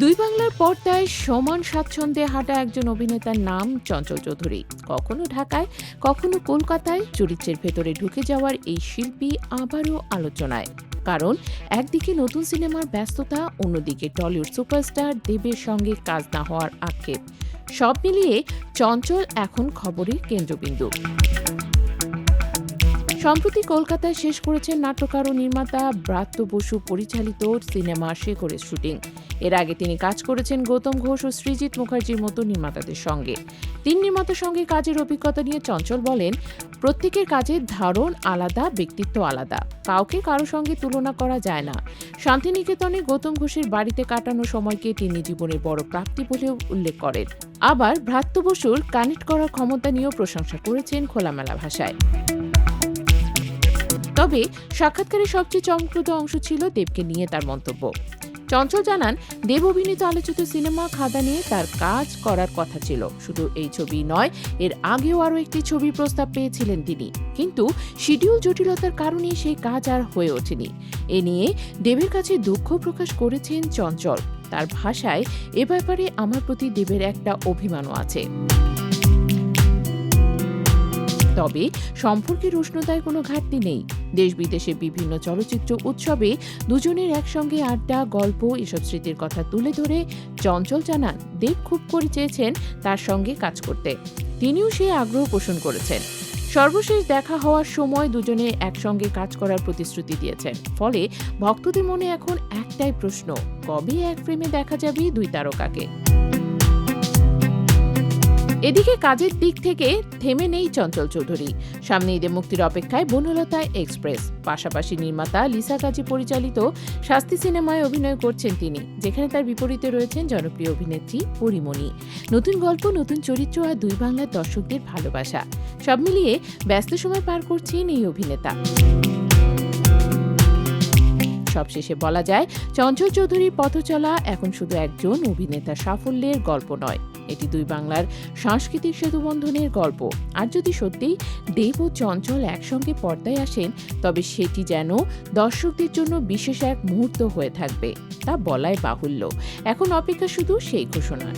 দুই বাংলার পর্দায় সমান স্বাচ্ছন্দ্যে হাঁটা একজন অভিনেতার নাম চঞ্চল চৌধুরী। কখনো ঢাকায়, কখনো কলকাতায় চরিত্রের ভেতরে ঢুকে যাওয়ার এই শিল্পী আবারও আলোচনায়। কারণ একদিকে নতুন সিনেমার ব্যস্ততা, অন্যদিকে টলিউড সুপারস্টার দেবের সঙ্গে কাজ না হওয়ার আক্ষেপ। সব মিলিয়ে চঞ্চল এখন খবরের কেন্দ্রবিন্দু। সম্প্রতি কলকাতায় শেষ করেছেন নাট্যকার ও নির্মাতা ব্রাত্য বসু পরিচালিত সিনেমা শেখরের শুটিং। এর আগে তিনি কাজ করেছেন গৌতম ঘোষ ও সৃজিত মুখার্জির মতো নির্মাতাদের সঙ্গে। তিন নির্মাতার সঙ্গে কাজের অভিজ্ঞতা নিয়ে চঞ্চল বলেন, প্রত্যেকের কাজের ধরন আলাদা, ব্যক্তিত্ব আলাদা, কাউকে কারো সঙ্গে তুলনা করা যায় না। শান্তিনিকেতনে গৌতম ঘোষের বাড়িতে কাটানো সময়কে তিনি জীবনের বড় প্রাপ্তি বলেও উল্লেখ করেন। আবার ব্রাত্য বসুর কানেক্ট করার ক্ষমতা নিয়েও প্রশংসা করেছেন খোলামেলা ভাষায়। তবে সাক্ষাৎকারের সবচেয়ে চমকপ্রদ অংশ ছিল দেবকে নিয়ে তার মন্তব্য। চঞ্চল জানান, দেব অভিনীত আলোচিত সিনেমা খাদা নিয়ে তার কাজ করার কথা ছিল। শুধু এই ছবি নয়, এর আগেও আরও একটি ছবির প্রস্তাব পেয়েছিলেন তিনি, কিন্তু শিডিউল জটিলতার কারণে সেই কাজ আর হয়ে ওঠেনি। এ নিয়ে দেবের কাছে দুঃখ প্রকাশ করেছেন চঞ্চল। তার ভাষায়, এ ব্যাপারে আমার প্রতি দেবের একটা অভিমানও আছে। তবে সম্পর্কের উষ্ণতায় কোনো ঘাটতি নেই। দেশ বিদেশে বিভিন্ন চলচ্চিত্র উৎসবে দুজনের একসঙ্গে আড্ডা, গল্প, এসব স্মৃতির কথা তুলে ধরে চঞ্চল জানান, দেব খুব করে চেয়েছেন তার সঙ্গে কাজ করতে। তিনিও সেই আগ্রহ পোষণ করেছেন। সর্বশেষ দেখা হওয়ার সময় দুজনে একসঙ্গে কাজ করার প্রতিশ্রুতি দিয়েছেন। ফলে ভক্তদের মনে এখন একটাই প্রশ্ন, কবে এক ফ্রেমে দেখা যাবে দুই তারকাকে। এদিকে কাজের দিক থেকে থেমে নেই চঞ্চল চৌধুরী। সামনে ঈদে মুক্তির অপেক্ষায় বনলতা এক্সপ্রেস। পাশাপাশি নির্মাতা লিসা কাজী পরিচালিত শাস্তি সিনেমায় অভিনয় করছেন তিনি, যেখানে তার বিপরীতে রয়েছেন জনপ্রিয় অভিনেত্রী পরিমণি। নতুন গল্প, নতুন চরিত্র আর দুই বাংলার দর্শকদের ভালোবাসা, সব মিলিয়ে ব্যস্ত সময় পার করছেন এই অভিনেতা। সবশেষে বলা যায়, চঞ্চল চৌধুরীর পথচলা এখন শুধু একজন অভিনেতার সাফল্যের গল্প নয়, এটি দুই বাংলার সাংস্কৃতিক সেতুবন্ধনের গল্প। আর যদি সত্যিই দেব ও চঞ্চল একসঙ্গে পর্দায় আসেন, তবে সেটি যেন দর্শকদের জন্য বিশেষ এক মুহূর্ত হয়ে থাকবে, তা বলাই বাহুল্য। এখন অপেক্ষা শুধু সেই ঘোষণার।